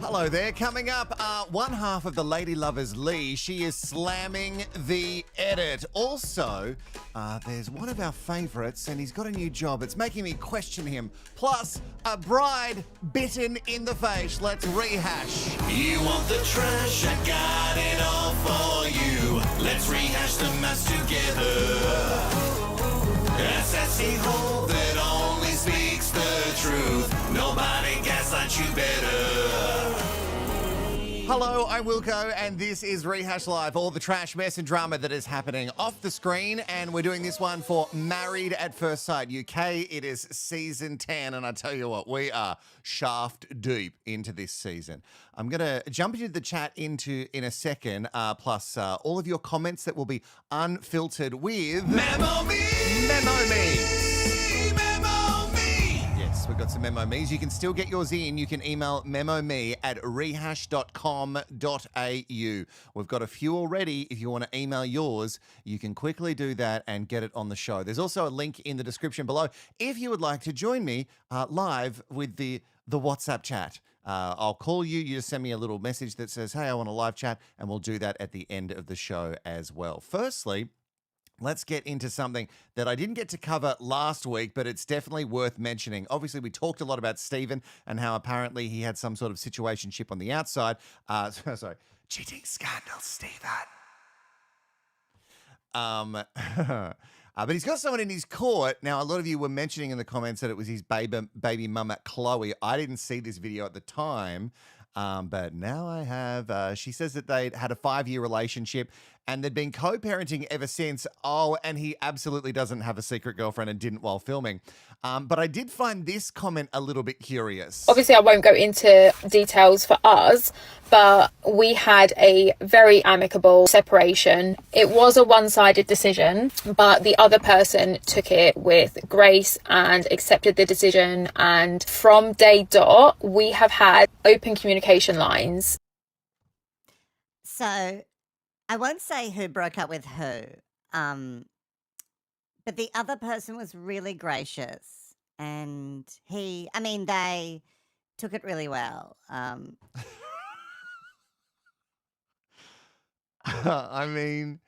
Hello there. Coming up, one half of the Lady Lovers, Leigh. She is slamming the edit. Also, there's one of our favourites, and he's got a new job. It's making me question him. Plus, a bride bitten in the face. Let's rehash. You want the trash? I got it all for you. Let's rehash the mess together. A sassy hole that only speaks the truth. Nobody gaslights you better. Hello, I'm Wilko, and this is Rehash Live, all the trash, mess and drama that is happening off the screen, and we're doing this one for Married at First Sight UK. It is season 10, and I tell you what, we are shaft deep into this season. I'm going to jump into the chat in a second, plus all of your comments that will be unfiltered with... Memo me! Memo me! We've got some memo me's. You can still get yours in. You can email memome@rehash.com.au. We've got a few already. If you want to email yours, you can quickly do that and get it on the show. There's also a link in the description below if you would like to join me live with the WhatsApp chat. I'll call you. You just send me a little message that says, hey, I want a live chat, and we'll do that at the end of the show as well. Firstly, let's get into something that I didn't get to cover last week, but it's definitely worth mentioning. Obviously, we talked a lot about Stephen and how apparently he had some sort of situationship on the outside. Sorry, cheating scandal, Stephen. But he's got someone in his court. Now, a lot of you were mentioning in the comments that it was his baby mama, Chloe. I didn't see this video at the time, but now I have. She says that they'd had a 5-year relationship and they'd been co-parenting ever since. Oh, and he absolutely doesn't have a secret girlfriend and didn't while filming. But I did find this comment a little bit curious. Obviously, I won't go into details for us, but we had a very amicable separation. It was a one-sided decision, but the other person took it with grace and accepted the decision. And from day dot, we have had open communication lines. So I won't say who broke up with who, but the other person was really gracious, and they took it really well. I mean,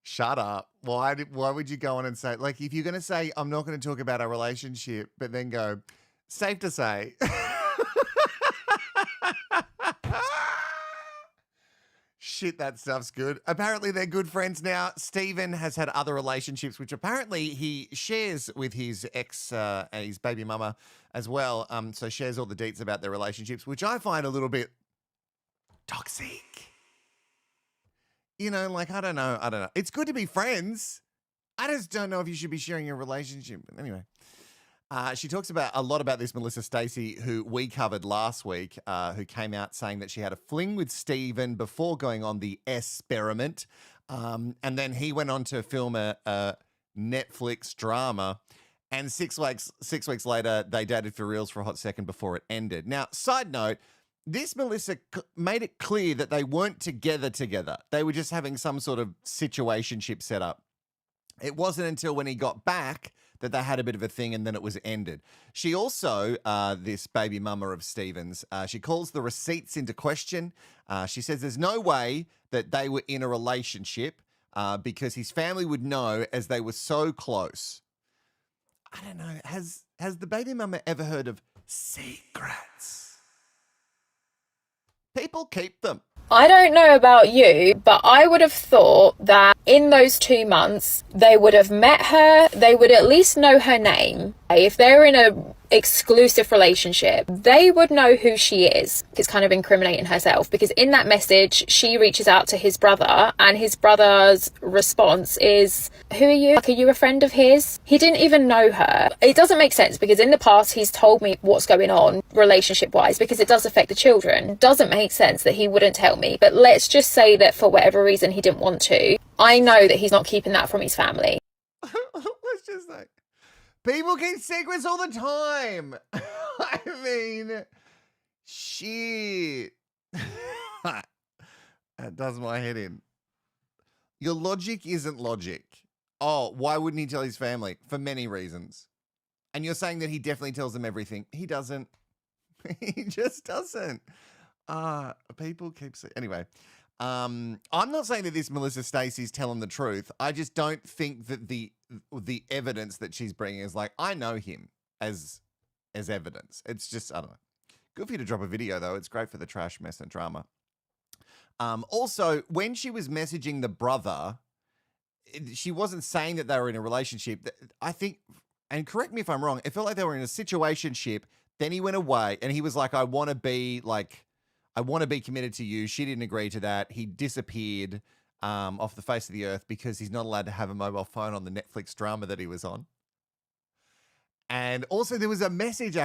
shut up. Why would you go on and say, like, if you're going to say, I'm not going to talk about our relationship, but then go, safe to say. Shit, that stuff's good. Apparently, they're good friends now. Stephen has had other relationships, which apparently he shares with his his baby mama as well. So shares all the deets about their relationships, which I find a little bit toxic. You know, like, I don't know. It's good to be friends. I just don't know if you should be sharing your relationship. But anyway. She talks a lot about this Melissa Stacey, who we covered last week, who came out saying that she had a fling with Stephen before going on the experiment. And then he went on to film a Netflix drama. And 6 weeks later, they dated for reals for a hot second before it ended. Now, side note, this Melissa made it clear that they weren't together. They were just having some sort of situationship set up. It wasn't until when he got back that they had a bit of a thing, and then it was ended. She also, this baby mama of Stephen's, she calls the receipts into question. She says there's no way that they were in a relationship because his family would know as they were so close. I don't know. Has the baby mama ever heard of secrets? People keep them. I don't know about you, but I would have thought that in those 2 months, they would have met her, they would at least know her name. If they're in a exclusive relationship, they would know who she is. It's kind of incriminating herself, because in that message, she reaches out to his brother, and his brother's response is, who are you? Like, are you a friend of his? He didn't even know her. It doesn't make sense, because in the past, he's told me what's going on relationship-wise, because it does affect the children. It doesn't make sense that he wouldn't tell me, but let's just say that for whatever reason, he didn't want to. I know that he's not keeping that from his family. Let's just say, people keep secrets all the time. I mean, shit. That does my head in. Your logic isn't logic. Oh, why wouldn't he tell his family? For many reasons. And you're saying that he definitely tells them everything. He doesn't. He just doesn't. People keep saying anyway. I'm not saying that this Melissa Stacey's telling the truth. I just don't think that the evidence that she's bringing is like, I know him as evidence. It's just, I don't know. Good for you to drop a video though. It's great for the trash, mess, and drama. Also, when she was messaging the brother, she wasn't saying that they were in a relationship. I think, and correct me if I'm wrong, it felt like they were in a situationship. Then he went away and he was like, I want to be committed to you. She didn't agree to that. He disappeared off the face of the earth because he's not allowed to have a mobile phone on the Netflix drama that he was on. And also there was a message,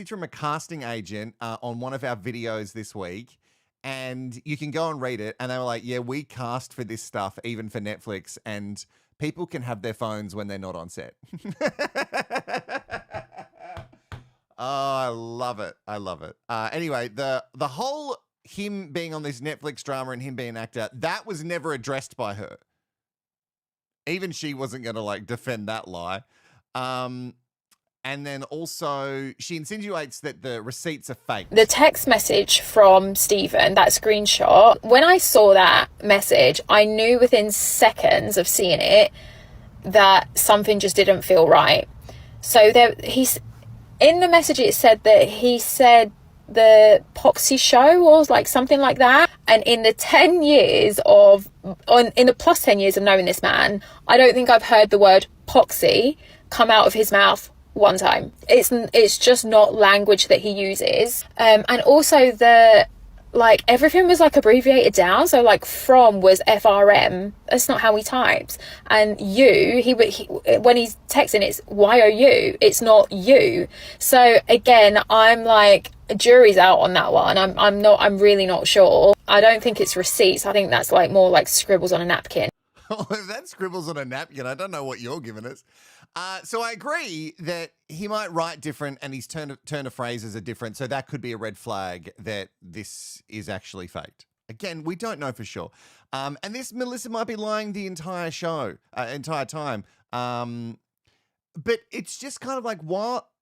from a casting agent on one of our videos this week. And you can go and read it. And they were like, yeah, we cast for this stuff, even for Netflix. And people can have their phones when they're not on set. Oh, I love it. I love it. Anyway, the whole him being on this Netflix drama and him being an actor, that was never addressed by her. Even she wasn't going to like defend that lie. And then also she insinuates that the receipts are fake. The text message from Stephen, that screenshot, when I saw that message, I knew within seconds of seeing it that something just didn't feel right. So he's in the message, it said that he said the Poxy show or like something like that. And in the 10 years in the plus 10 years of knowing this man, I don't think I've heard the word Poxy come out of his mouth one time. It's just not language that he uses. And also everything was like abbreviated down. So like from was FRM. That's not how he types. And you, he when he's texting, it's YOU. It's not you. So again, I'm like, jury's out on that one. I'm really not sure. I don't think it's receipts. I think that's like more like scribbles on a napkin. Oh, if that scribbles on a napkin, I don't know what you're giving us. So I agree that he might write different and his turn of phrases are different. So that could be a red flag that this is actually faked. Again, we don't know for sure. And this Melissa might be lying the entire time. But it's just kind of like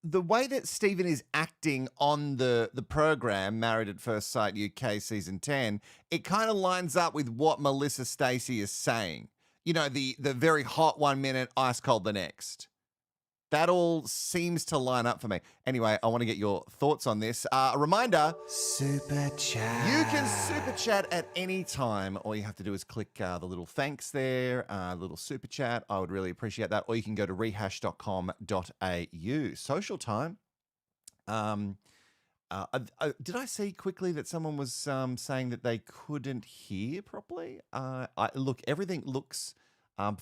the way that Stephen is acting on the program, Married at First Sight UK season 10, it kind of lines up with what Melissa Stacey is saying. You know, the very hot 1 minute, ice cold the next. That all seems to line up for me. Anyway, I want to get your thoughts on this. A reminder, Super chat. you can super chat at any time. All you have to do is click the little thanks there, little super chat. I would really appreciate that. Or you can go to rehash.com.au. Social time. Did I see quickly that someone was saying that they couldn't hear properly? Look, everything looks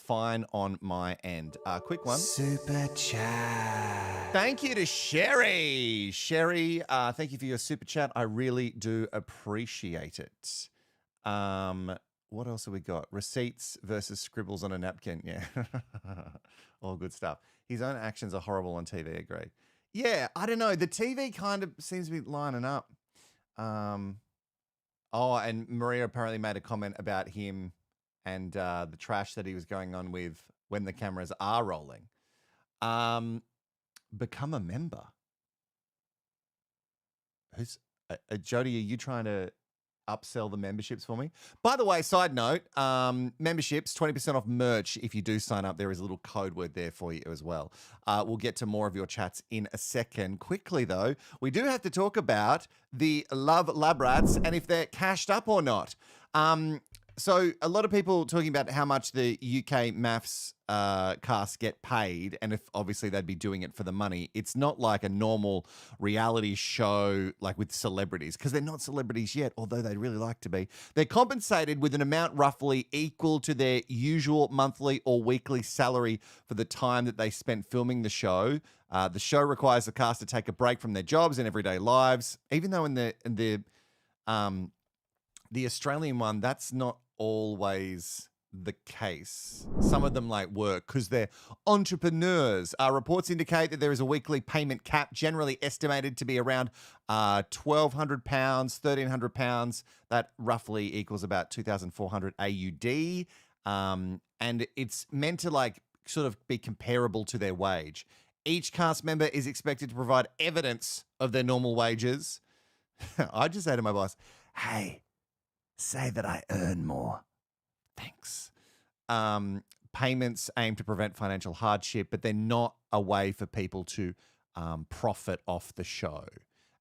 fine on my end. Quick one. Super chat. Thank you to Sherry. Sherry, thank you for your super chat. I really do appreciate it. What else have we got? Receipts versus scribbles on a napkin. Yeah. All good stuff. His own actions are horrible on TV, agree. Yeah, I don't know. The TV kind of seems to be lining up. And Maria apparently made a comment about him and the trash that he was going on with when the cameras are rolling. Become a member. Jody, are you trying to upsell the memberships for me? By the way, side note, memberships, 20% off merch if you do sign up. There is a little code word there for you as well. We'll get to more of your chats in a second. Quickly, though, we do have to talk about the Love Lab Rats and if they're cashed up or not. So a lot of people talking about how much the UK MAFS cast get paid, and if obviously they'd be doing it for the money. It's not like a normal reality show like with celebrities, because they're not celebrities yet, although they'd really like to be. They're compensated with an amount roughly equal to their usual monthly or weekly salary for the time that they spent filming the show. The show requires the cast to take a break from their jobs and everyday lives, even though in the Australian one, that's not always the case. Some of them like work because they're entrepreneurs. Reports indicate that there is a weekly payment cap generally estimated to be around £1,200, £1,300. That roughly equals about 2,400 AUD. And it's meant to like sort of be comparable to their wage. Each cast member is expected to provide evidence of their normal wages. I just say to my boss, hey, say that I earn more. Thanks. Payments aim to prevent financial hardship, but they're not a way for people to profit off the show.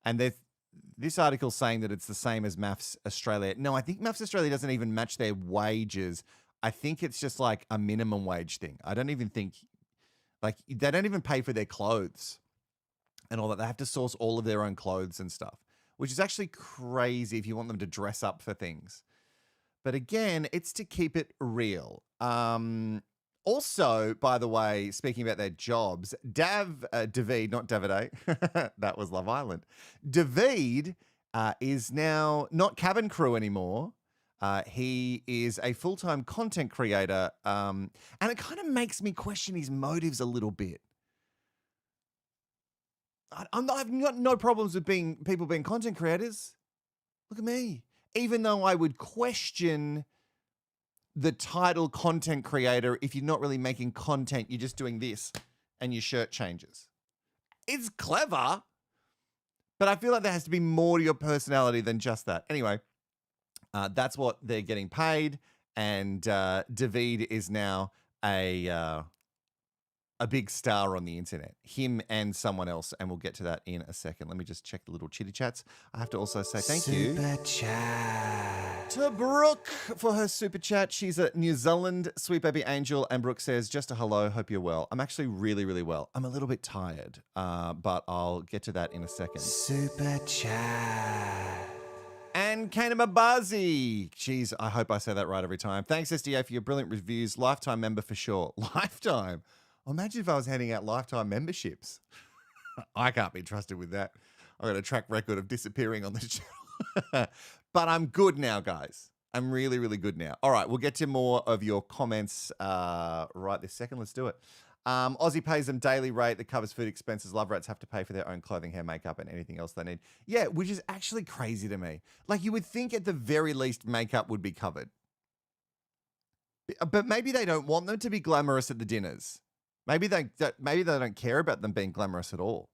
And this article saying that it's the same as MAFS Australia. No, I think MAFS Australia doesn't even match their wages. I think it's just like a minimum wage thing. I don't even think, like, they don't even pay for their clothes and all that. They have to source all of their own clothes and stuff, which is actually crazy if you want them to dress up for things. But again, it's to keep it real. Also, by the way, speaking about their jobs, David, not Davide, that was Love Island. David is now not cabin crew anymore. He is a full-time content creator, and it kind of makes me question his motives a little bit. I've got no problems with people being content creators. Look at me. Even though I would question the title content creator if you're not really making content, you're just doing this and your shirt changes. It's clever, but I feel like there has to be more to your personality than just that. Anyway, that's what they're getting paid, and David is now a big star on the internet, him and someone else, and we'll get to that in a second. Let me just check the little chitty chats. I have to also say thank you to Brooke for her super chat. She's a New Zealand sweet baby angel, and Brooke says, just a hello, hope you're well. I'm actually really, really well. I'm a little bit tired, but I'll get to that in a second. Super chat. And Kana Mabazi. Jeez, I hope I say that right every time. Thanks, SDA, for your brilliant reviews. Lifetime member for sure. Lifetime. Imagine if I was handing out lifetime memberships. I can't be trusted with that. I've got a track record of disappearing on this channel. But I'm good now, guys. I'm really, really good now. All right, we'll get to more of your comments right this second. Let's do it. Aussie pays them daily rate that covers food expenses. Love rats have to pay for their own clothing, hair, makeup, and anything else they need. Yeah, which is actually crazy to me. Like, you would think at the very least makeup would be covered. But maybe they don't want them to be glamorous at the dinners. Maybe they don't care about them being glamorous at all.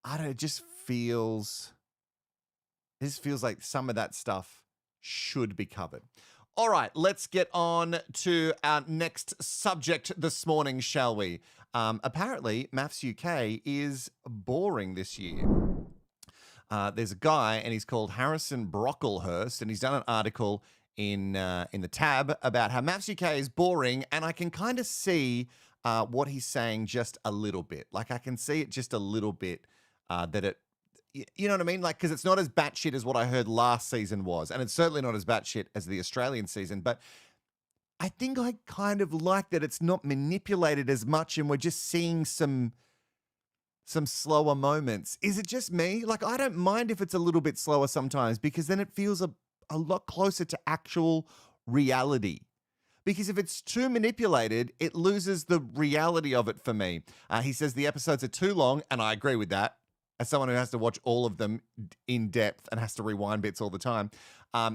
I don't know, this feels like some of that stuff should be covered. All right, let's get on to our next subject this morning, shall we? Apparently, MAFS UK is boring this year. There's a guy, and he's called Harrison Brocklehurst, and he's done an article in the tab about how MAFS UK is boring, and I can kind of see what he's saying just a little bit. Like, I can see it just a little bit that it, you know what I mean? Like, because it's not as batshit as what I heard last season was, and it's certainly not as batshit as the Australian season, but I think I kind of like that it's not manipulated as much and we're just seeing some slower moments. Is it just me? Like, I don't mind if it's a little bit slower sometimes because then it feels a lot closer to actual reality. Because if it's too manipulated, it loses the reality of it for me. He says the episodes are too long, and I agree with that. As someone who has to watch all of them in depth and has to rewind bits all the time,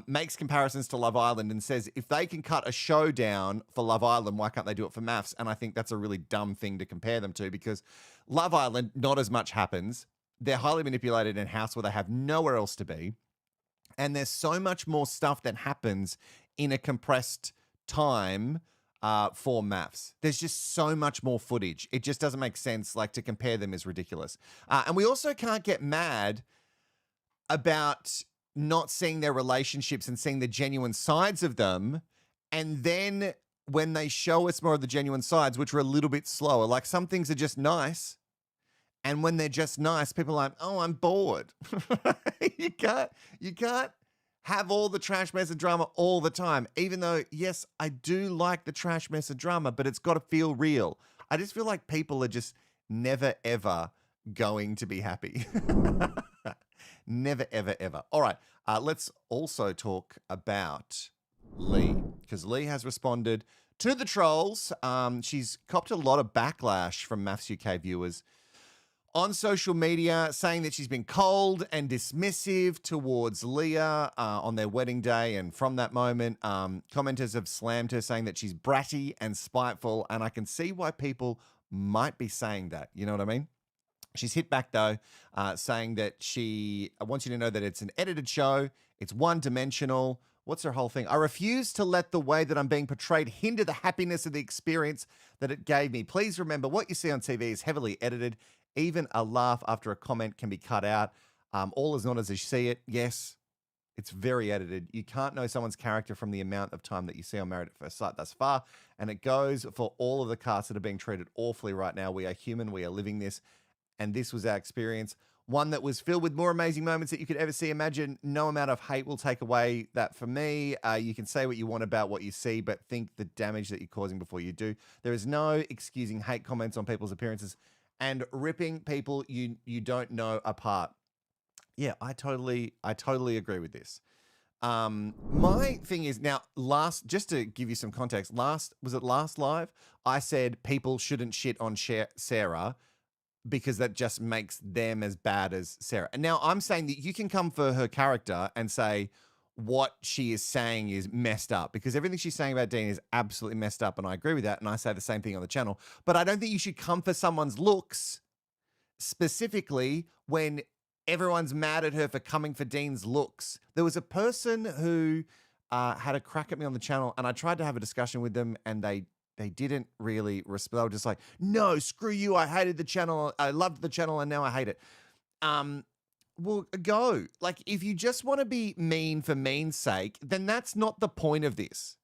makes comparisons to Love Island and says if they can cut a show down for Love Island, why can't they do it for MAFS? And I think that's a really dumb thing to compare them to because Love Island, not as much happens. They're highly manipulated in a house where they have nowhere else to be. And there's so much more stuff that happens in a compressed time for MAFS. There's just so much more footage. It just doesn't make sense. Like, to compare them is ridiculous. And we also can't get mad about not seeing their relationships and seeing the genuine sides of them. And then when they show us more of the genuine sides, which are a little bit slower, like some things are just nice. And when they're just nice, people are like, oh, I'm bored. You can't have all the trash, mess, and drama all the time. Even though, yes, I do like the trash, mess, and drama, but it's got to feel real. I just feel like people are just never, ever going to be happy. Never, ever, ever. All right, let's also talk about Leigh, because Leigh has responded to the trolls. She's copped a lot of backlash from MAFS UK viewers on social media, saying that she's been cold and dismissive towards Leah on their wedding day. And from that moment, commenters have slammed her, saying that she's bratty and spiteful. And I can see why people might be saying that. You know what I mean? She's hit back, though, saying that I want you to know that it's an edited show. It's one-dimensional. What's her whole thing? I refuse to let the way that I'm being portrayed hinder the happiness of the experience that it gave me. Please remember, what you see on TV is heavily edited. Even a laugh after a comment can be cut out. All is not as you see it. Yes, it's very edited. You can't know someone's character from the amount of time that you see on Married at First Sight thus far. And it goes for all of the casts that are being treated awfully right now. We are human. We are living this. And this was our experience. One that was filled with more amazing moments that you could ever see. Imagine no amount of hate will take away that for me. You can say what you want about what you see, but think the damage that you're causing before you do. There is no excusing hate comments on people's appearances and ripping people you don't know apart. Yeah, I totally agree with this. My thing is now, just to give you some context, last live? I said people shouldn't shit on Sarah because that just makes them as bad as Sarah. And now I'm saying that you can come for her character and say what she is saying is messed up, because everything she's saying about Dean is absolutely messed up, and I agree with that, and I say the same thing on the channel. But I don't think you should come for someone's looks specifically when everyone's mad at her for coming for Dean's looks. There was a person who had a crack at me on the channel, and I tried to have a discussion with them, and they didn't really respond. They were just like, no, screw you. I hated the channel. I loved the channel, and now I hate it. Well, go. Like, if you just want to be mean for mean's sake, then that's not the point of this.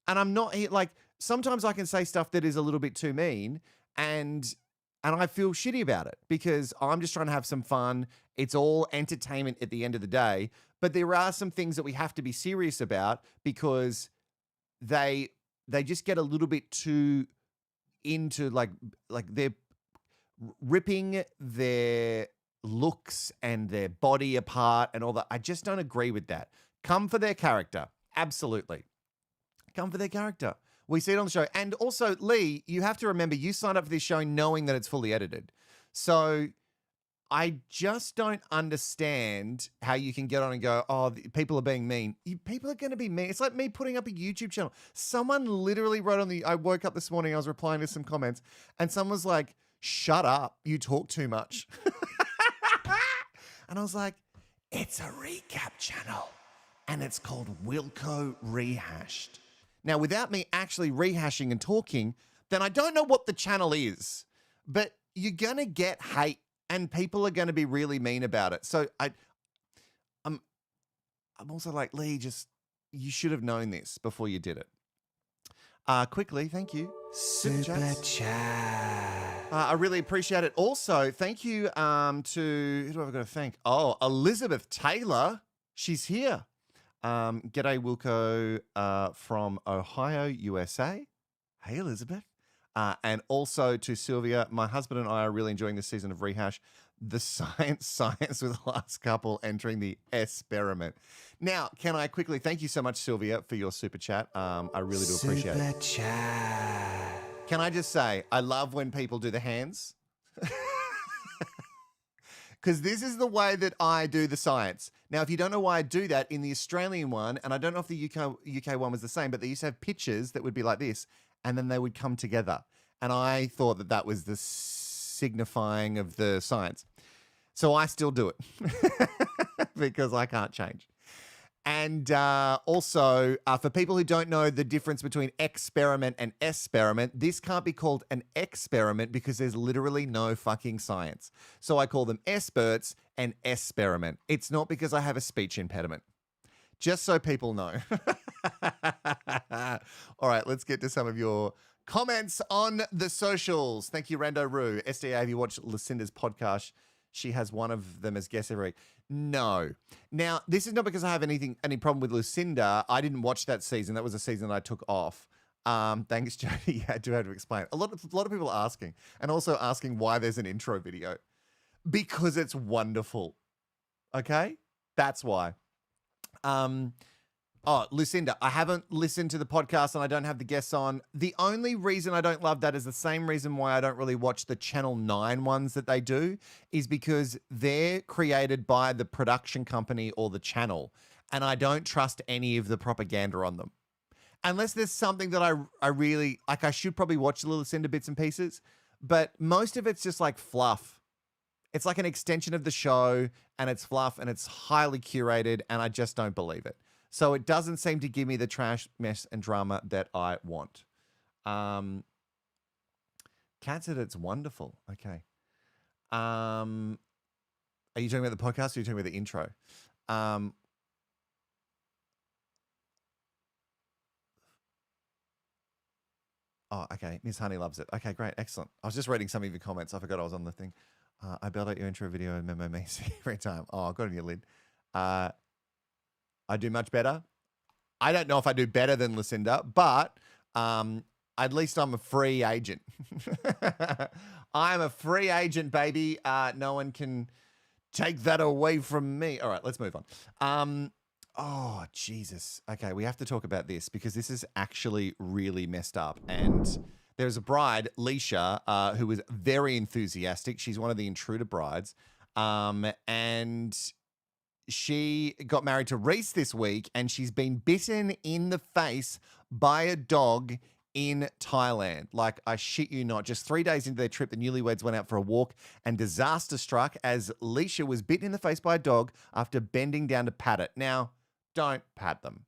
And I'm not here, like, sometimes I can say stuff that is a little bit too mean, and I feel shitty about it because I'm just trying to have some fun. It's all entertainment at the end of the day. But there are some things that we have to be serious about because they just get a little bit too into like they're ripping their looks and their body apart and all that. I just don't agree with that. Come for their character. Absolutely. Come for their character. We see it on the show. And also, Leigh, you have to remember, you signed up for this show knowing that it's fully edited. So I just don't understand how you can get on and go, oh, people are being mean. People are going to be mean. It's like me putting up a YouTube channel. Someone literally wrote I woke up this morning, I was replying to some comments, and someone was like, shut up, you talk too much. And I was like, it's a recap channel, and it's called Wilko Rehashed. Now, without me actually rehashing and talking, then I don't know what the channel is, but you're going to get hate and people are going to be really mean about it. So I'm also like, Leigh, you should have known this before you did it. Quickly, thank you. Super chat. I really appreciate it. Also, thank you to, who do I've got to thank? Oh, Elizabeth Taylor. She's here. G'day, Wilko from Ohio, USA. Hey, Elizabeth. And also to Sylvia. My husband and I are really enjoying this season of Rehash. The science with the last couple entering the experiment. Now, can I quickly thank you so much, Sylvia, for your super chat. I really do appreciate it. Super chat. Can I just say, I love when people do the hands. Because this is the way that I do the science. Now, if you don't know why I do that, in the Australian one, and I don't know if the UK one was the same, but they used to have pictures that would be like this, and then they would come together. And I thought that was the signifying of the science. So I still do it because I can't change. And also, for people who don't know the difference between experiment and experiment, this can't be called an experiment because there's literally no fucking science. So I call them experts and experiment. It's not because I have a speech impediment. Just so people know. All right, let's get to some of your comments on the socials. Thank you, Rando Roo. SDA, have you watched Lucinda's podcast? She has one of them as guest every week. No. Now, this is not because I have any problem with Lucinda. I didn't watch that season. That was a season that I took off. Thanks, Jody. I do have to explain. A lot of people are asking, and also asking why there's an intro video. Because it's wonderful. Okay? That's why. Lucinda, I haven't listened to the podcast and I don't have the guests on. The only reason I don't love that is the same reason why I don't really watch the Channel 9 ones that they do, is because they're created by the production company or the channel, and I don't trust any of the propaganda on them. Unless there's something that I really, like, I should probably watch the Lucinda bits and pieces, but most of it's just like fluff. It's like an extension of the show, and it's fluff, and it's highly curated, and I just don't believe it. So it doesn't seem to give me the trash, mess, and drama that I want. Kat said it's wonderful. Okay. Are you talking about the podcast or are you talking about the intro? Oh, okay. Miss Honey loves it. Okay, great. Excellent. I was just reading some of your comments. I forgot I was on the thing. I bailed out your intro video and memo me every time. Oh, I got it on your lid. I do much better. I don't know if I do better than Lucinda, but at least I'm a free agent. I'm a free agent, baby. No one can take that away from me. All right, let's move on. Oh, Jesus. Okay, we have to talk about this because this is actually really messed up. And there's a bride, Leisha, who was very enthusiastic. She's one of the intruder brides. And she got married to Reese this week, and she's been bitten in the face by a dog in Thailand. Like, I shit you not. Just 3 days into their trip, the newlyweds went out for a walk and disaster struck as Leisha was bitten in the face by a dog after bending down to pat it. Now, don't pat them.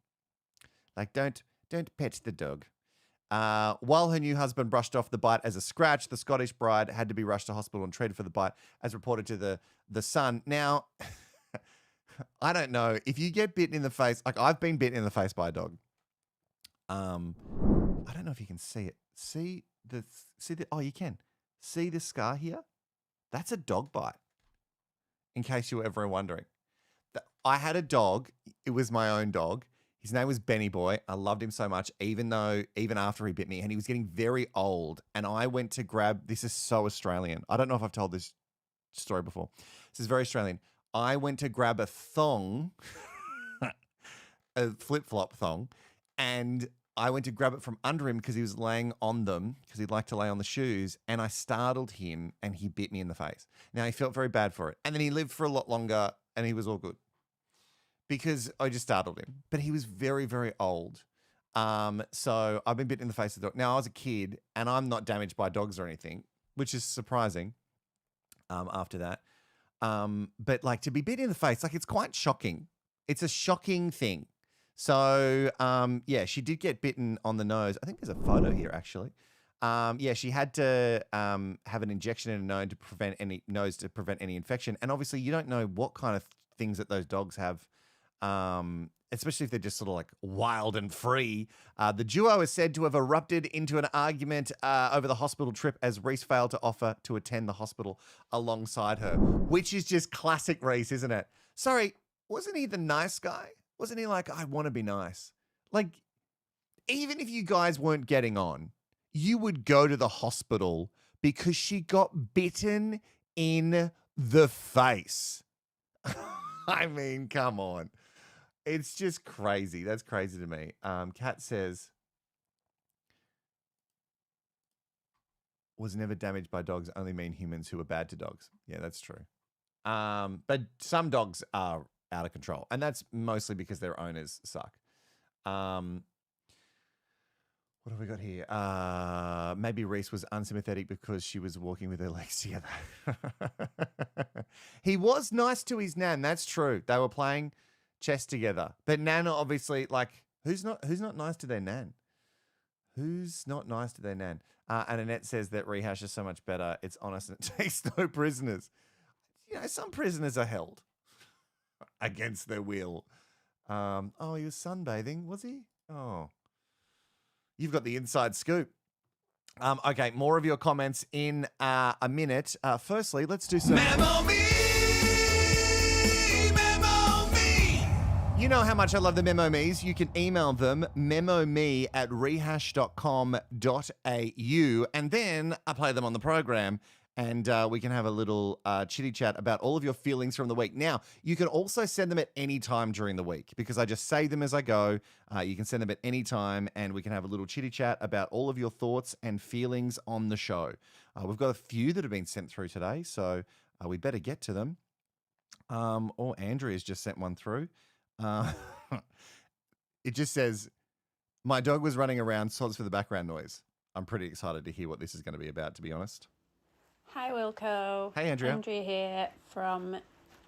Like, don't pet the dog. While her new husband brushed off the bite as a scratch, the Scottish bride had to be rushed to hospital and treated for the bite, as reported to the Sun. Now, I don't know. If you get bitten in the face, like I've been bitten in the face by a dog. I don't know if you can see it. See the oh, you can. See the scar here? That's a dog bite. In case you were ever wondering. I had a dog. It was my own dog. His name was Benny Boy. I loved him so much, even after he bit me, and he was getting very old. And I went to grab, this is so Australian. I don't know if I've told this story before. This is very Australian. I went to grab a thong, a flip-flop thong, and I went to grab it from under him because he was laying on them because he'd like to lay on the shoes, and I startled him and he bit me in the face. Now, he felt very bad for it. And then he lived for a lot longer and he was all good because I just startled him. But he was very, very old. So I've been bitten in the face with a dog. Now, I was a kid and I'm not damaged by dogs or anything, which is surprising after that. But like to be bitten in the face, like it's quite shocking. It's a shocking thing. So, yeah, she did get bitten on the nose. I think there's a photo here, actually. Yeah, she had to have an injection in her nose to prevent any infection. And obviously, you don't know what kind of things that those dogs have, especially if they're just sort of like wild and free. The duo is said to have erupted into an argument over the hospital trip as Reese failed to offer to attend the hospital alongside her, which is just classic Reese, isn't it? Sorry, wasn't he the nice guy? Wasn't he like, I want to be nice? Like, even if you guys weren't getting on, you would go to the hospital because she got bitten in the face. I mean, come on. It's just crazy. That's crazy to me. Kat says, was never damaged by dogs, only mean humans who are bad to dogs. Yeah, that's true. But some dogs are out of control. And that's mostly because their owners suck. What have we got here? Maybe Reese was unsympathetic because she was walking with her legs together. He was nice to his nan. That's true. They were playing chess together. But Nana obviously, like, who's not nice to their nan? Who's not nice to their nan? And Annette says that Rehash is so much better. It's honest and it takes no prisoners. You know, some prisoners are held against their will. Oh, he was sunbathing, was he? Oh. You've got the inside scoop. Okay, more of your comments in a minute. Firstly, let's do some... Memo me! Memo me! You know how much I love the Memo Me's. You can email them, memome@rehash.com.au, and then I play them on the program, and we can have a little chitty chat about all of your feelings from the week. Now, you can also send them at any time during the week because I just say them as I go. You can send them at any time and we can have a little chitty chat about all of your thoughts and feelings on the show. We've got a few that have been sent through today, so we better get to them. Or Andrea's just sent one through. It just says, my dog was running around, sods for the background noise. I'm pretty excited to hear what this is going to be about, to be honest. Hi Wilko. Hey, Andrea. Andrea here from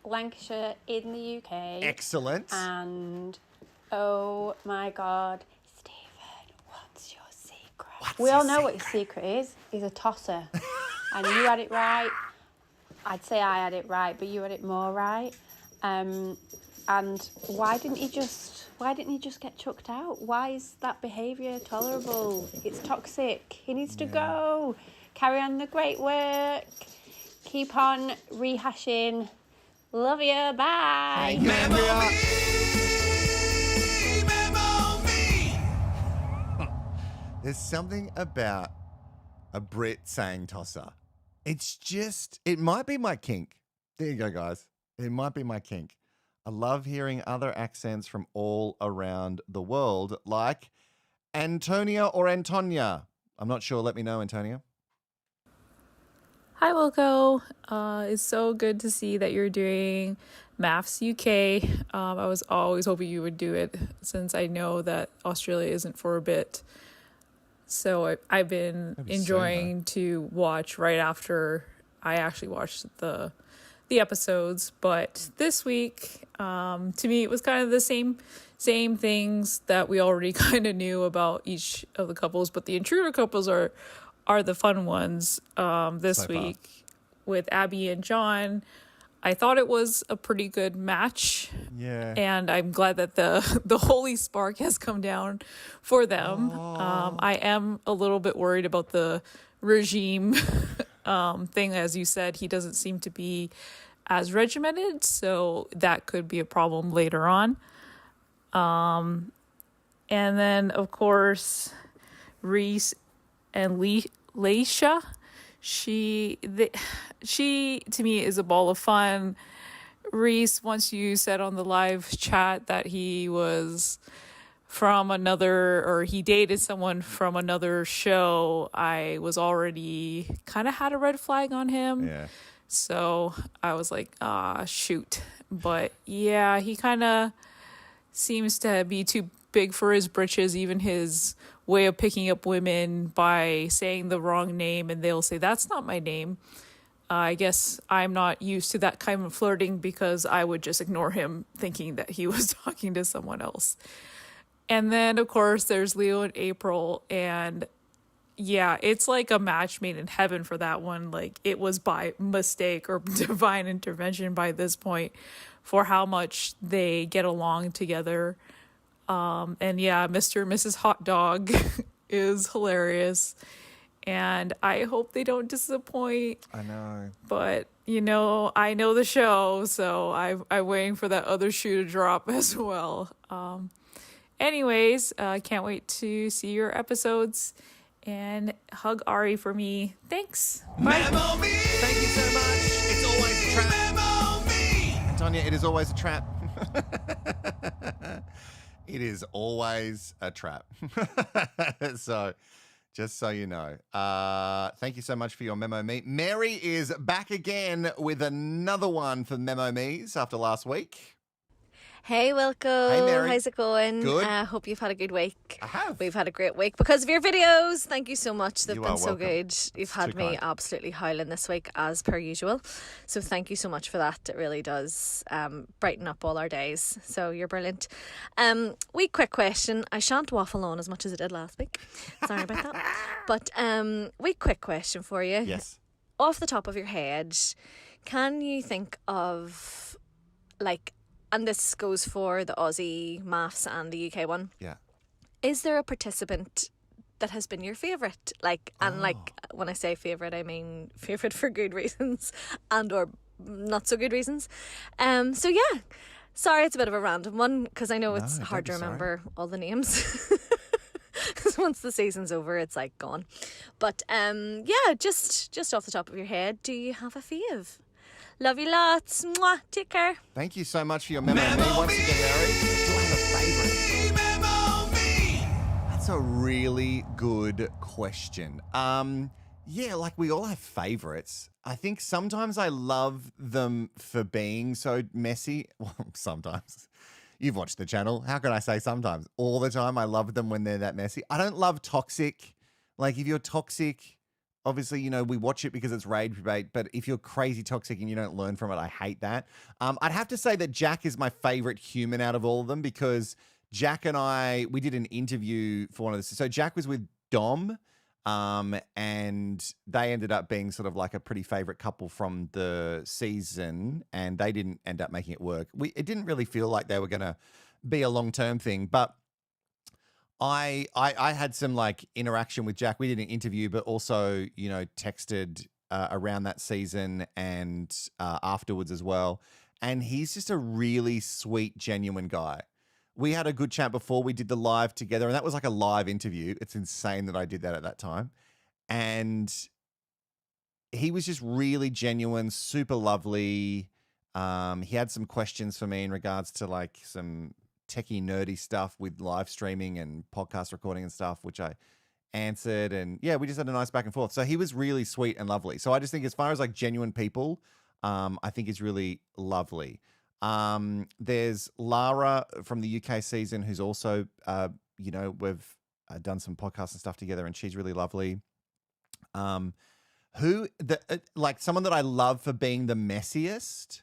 Lancashire in the UK. Excellent. And oh my God, Stephen, what's your secret? What's We all your know what your secret is. He's a tosser. And you had it right. I'd say I had it right, but you had it more right. And why didn't he just get chucked out? Why is that behaviour tolerable? It's toxic. He needs to go. Carry on the great work. Keep on rehashing. Love you. Bye. Thank you, Andrea. There's something about a Brit saying tosser. It's just, it might be my kink. There you go, guys. It might be my kink. I love hearing other accents from all around the world, like Antonia or Antonia. I'm not sure. Let me know, Antonia. Hi, Wilko. It's so good to see that you're doing MAFS UK. I was always hoping you would do it since I know that Australia isn't for a bit. So I've been enjoying to watch right after I actually watched the episodes. But this week, to me, it was kind of the same things that we already kind of knew about each of the couples. But the intruder couples are the fun ones this week with Abby and John. I thought it was a pretty good match. Yeah. And I'm glad that the holy spark has come down for them. I am a little bit worried about the regime thing. As you said, he doesn't seem to be as regimented, so that could be a problem later on. And then, of course, Reese and Leisha. She to me is a ball of fun. Reese, once you said on the live chat that he was from another, or he dated someone from another show, I was already kind of had a red flag on him. Yeah. So I was like, shoot. But yeah, he kind of seems to be too big for his britches, even his way of picking up women by saying the wrong name, and they'll say, that's not my name. I guess I'm not used to that kind of flirting because I would just ignore him thinking that he was talking to someone else. And then, of course, there's Leo and April, and yeah, it's like a match made in heaven for that one. Like, it was by mistake or divine intervention by this point for how much they get along together. And yeah, Mr. and Mrs. Hot Dog is hilarious. And I hope they don't disappoint. I know. But, I know the show, so I'm waiting for that other shoe to drop as well. Anyways, can't wait to see your episodes. And hug Ari for me. Thanks. Bye. Thank you so much. It's always a trap. Antonia, it is always a trap. It is always a trap. So, just so you know. Thank you so much for your Memo Me. Mary is back again with another one for Memo Me's after last week. Hey Wilko, Hey, Mary. how's it going? Good. Hope you've had a good week. I have. We've had a great week because of your videos. Thank you so much. They've You been are so welcome. good. You've It's had too me kind. absolutely howling this week as per usual. So thank you so much for that. It really does brighten up all our days. So you're brilliant. Wee quick question. I shan't waffle on as much as I did last week. Sorry about that. But wee quick question for you. Yes. Off the top of your head, can you think of, like, and this goes for the Aussie MAFS and the UK one, Yeah. is there a participant that has been your favourite? Like, and like, when I say favourite, I mean favourite for good reasons and or not so good reasons. So yeah, sorry, it's a bit of a random one because I know it's No, hard to don't be sorry. remember all the names. Because once the season's over, it's like gone. But yeah, just off the top of your head, do you have a fave? Love you lots. Mwah. Take care. Thank you so much for your Memo Me once again, Mary. Do I have a favourite? That's a really good question. Yeah, like we all have favourites. I think sometimes I love them for being so messy. Well, sometimes. You've watched the channel. How can I say sometimes? All the time I love them when they're that messy. I don't love toxic. Like if you're toxic, obviously, we watch it because it's rage bait, but if you're crazy toxic and you don't learn from it, I hate that. I'd have to say that Jack is my favorite human out of all of them because Jack and we did an interview for one of this. So Jack was with Dom, and they ended up being sort of like a pretty favorite couple from the season, and they didn't end up making it work. It didn't really feel like they were going to be a long-term thing, but I had some like interaction with Jack. We did an interview, but also, texted around that season and afterwards as well. And he's just a really sweet, genuine guy. We had a good chat before we did the live together, and that was like a live interview. It's insane that I did that at that time. And he was just really genuine, super lovely. He had some questions for me in regards to like some techie, nerdy stuff with live streaming and podcast recording and stuff, which I answered. And yeah, we just had a nice back and forth. So he was really sweet and lovely. So I just think as far as like genuine people, I think he's really lovely. There's Lara from the UK season, who's also, we've done some podcasts and stuff together, and she's really lovely. Someone that I love for being the messiest,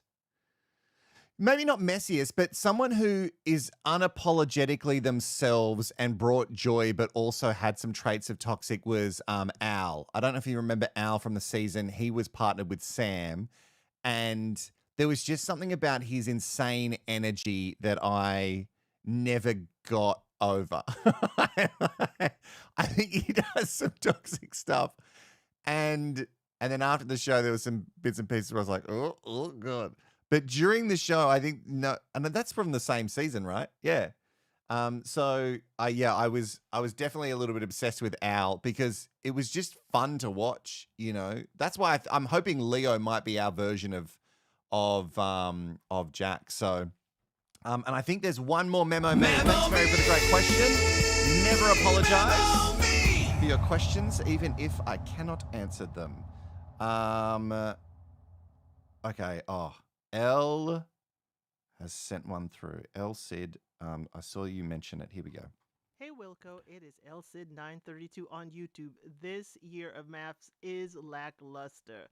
maybe not messiest, but someone who is unapologetically themselves and brought joy, but also had some traits of toxic was Al. I don't know if you remember Al from the season. He was partnered with Sam, and there was just something about his insane energy that I never got over. I think he does some toxic stuff. And then after the show, there was some bits and pieces where I was like, oh God. But during the show, I think, no, and that's from the same season, right? Yeah. I was definitely a little bit obsessed with Al because it was just fun to watch, That's why I'm hoping Leo might be our version of Jack. So, and I think there's one more memo. Thanks, Mary, for the great question. Never apologize for your questions, even if I cannot answer them. Okay. Oh, Elle has sent one through. Elle said, I saw you mention it. Here we go. Hey Wilko, it is LCid932 on YouTube. This year of MAFS is lackluster.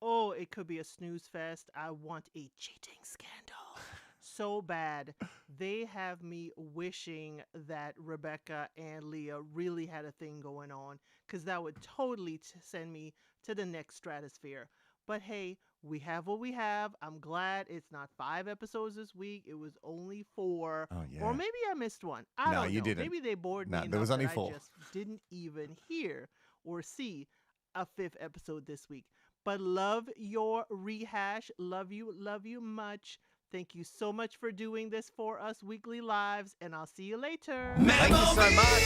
Oh, it could be a snooze fest. I want a cheating scandal so bad. They have me wishing that Rebecca and Leah really had a thing going on, because that would totally send me to the next stratosphere. But hey, we have what we have. I'm glad it's not 5 episodes this week. It was only 4. Oh, yeah. Or maybe I missed one. I don't know. You didn't. Maybe they bored me enough there was only that 4. I just didn't even hear or see a 5th episode this week. But love your rehash. Love you much. Thank you so much for doing this for us weekly lives, and I'll see you later. Thank you so much.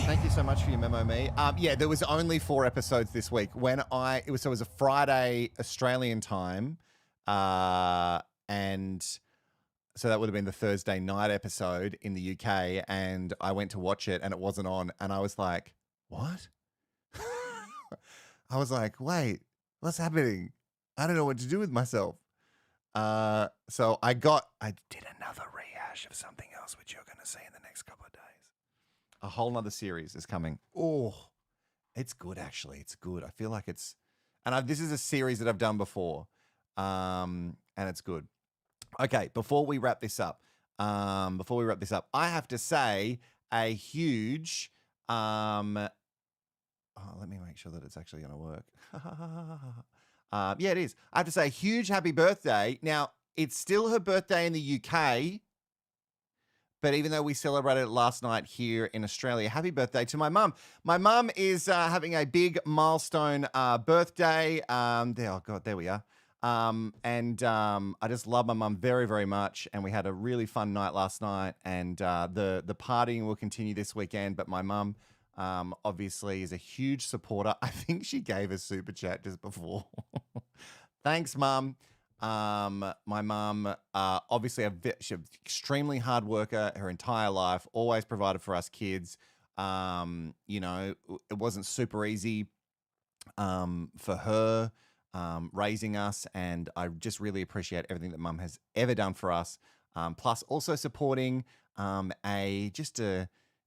Thank you so much for your memo, me. Yeah, there was only 4 episodes this week. It was a Friday Australian time, and so that would have been the Thursday night episode in the UK. And I went to watch it, and it wasn't on, and I was like, "What?" I was like, "Wait, what's happening? I don't know what to do with myself." So I did another rehash of something else, which you're going to see in the next couple of days. A whole nother series is coming. Oh, it's good, actually. It's good. I feel like this is a series that I've done before, and it's good. Okay, before we wrap this up, I have to say a huge, let me make sure that it's actually going to work. Yeah, it is. I have to say a huge happy birthday. Now, it's still her birthday in the UK, but even though we celebrated it last night here in Australia, happy birthday to my mum. My mum is having a big milestone birthday. There we are. I just love my mum very, very much. And we had a really fun night last night. And the partying will continue this weekend. But my mum obviously is a huge supporter. I think she gave a super chat just before. Thanks, Mum. My mum, obviously she's an extremely hard worker her entire life, always provided for us kids. It wasn't super easy for her raising us, and I just really appreciate everything that Mum has ever done for us. Plus also supporting a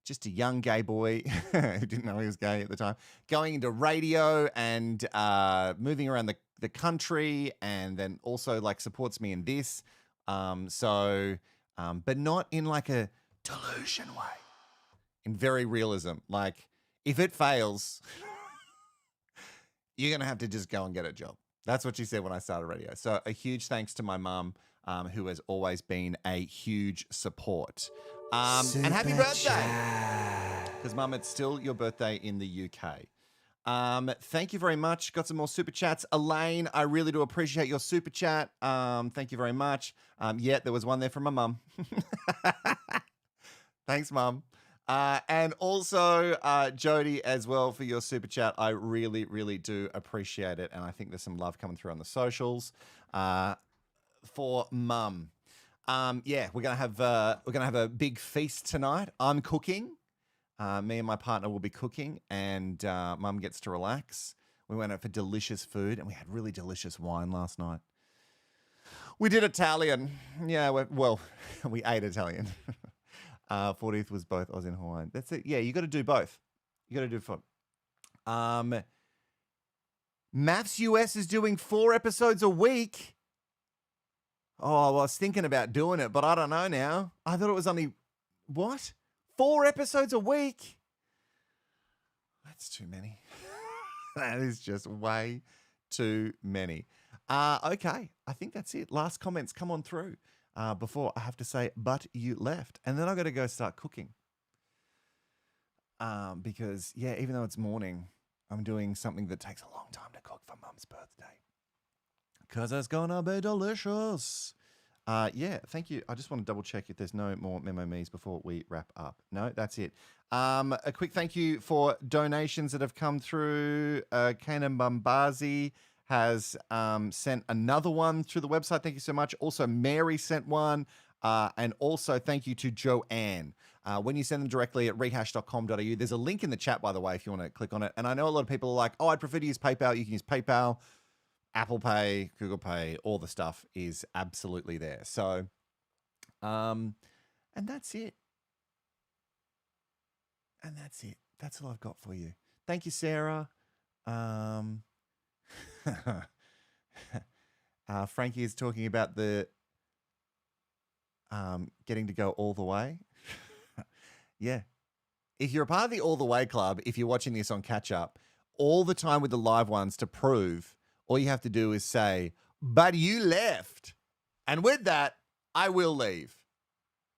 just a young gay boy who didn't know he was gay at the time, going into radio and moving around the country, and then also like supports me in this. But not in like a delusion way, in very realism. Like if it fails, you're going to have to just go and get a job. That's what she said when I started radio. So a huge thanks to my mum, who has always been a huge support. And happy birthday. Because, Mum, it's still your birthday in the UK. Thank you very much. Got some more super chats. Elaine, I really do appreciate your super chat. Thank you very much. Yeah, there was one there from my mum. Thanks, Mum. And also, Jody, as well, for your super chat. I really, really do appreciate it. And I think there's some love coming through on the socials for Mum. Yeah, we're gonna have a big feast tonight. I'm cooking. Me and my partner will be cooking, and Mum gets to relax. We went out for delicious food, and we had really delicious wine last night. We did Italian. Yeah, we ate Italian. 40th was both Aussie and Hawaiian. That's it. Yeah, you got to do both. You got to do fun. MAFS US is doing 4 episodes a week. Oh, well, I was thinking about doing it, but I don't know now. I thought it was only, 4 episodes a week? That's too many. That is just way too many. Okay, I think that's it. Last comments come on through before I have to say, but you left. And then I've got to go start cooking. Because, yeah, even though it's morning, I'm doing something that takes a long time to cook for Mum's birthday. Because it's going to be delicious. Yeah, thank you. I just want to double check if there's no more memo me's before we wrap up. No, that's it. A quick thank you for donations that have come through. Kanan Bambazi has sent another one through the website. Thank you so much. Also, Mary sent one. And also thank you to Joanne. When you send them directly at rehash.com.au, there's a link in the chat, by the way, if you want to click on it. And I know a lot of people are like, oh, I'd prefer to use PayPal. You can use PayPal. Apple Pay, Google Pay, all the stuff is absolutely there. So, and that's it. And that's it. That's all I've got for you. Thank you, Sarah. Frankie is talking about the getting to go all the way. Yeah. If you're a part of the All the Way Club, if you're watching this on catch up, all the time with the live ones to prove, all you have to do is say, but you left. And with that, I will leave.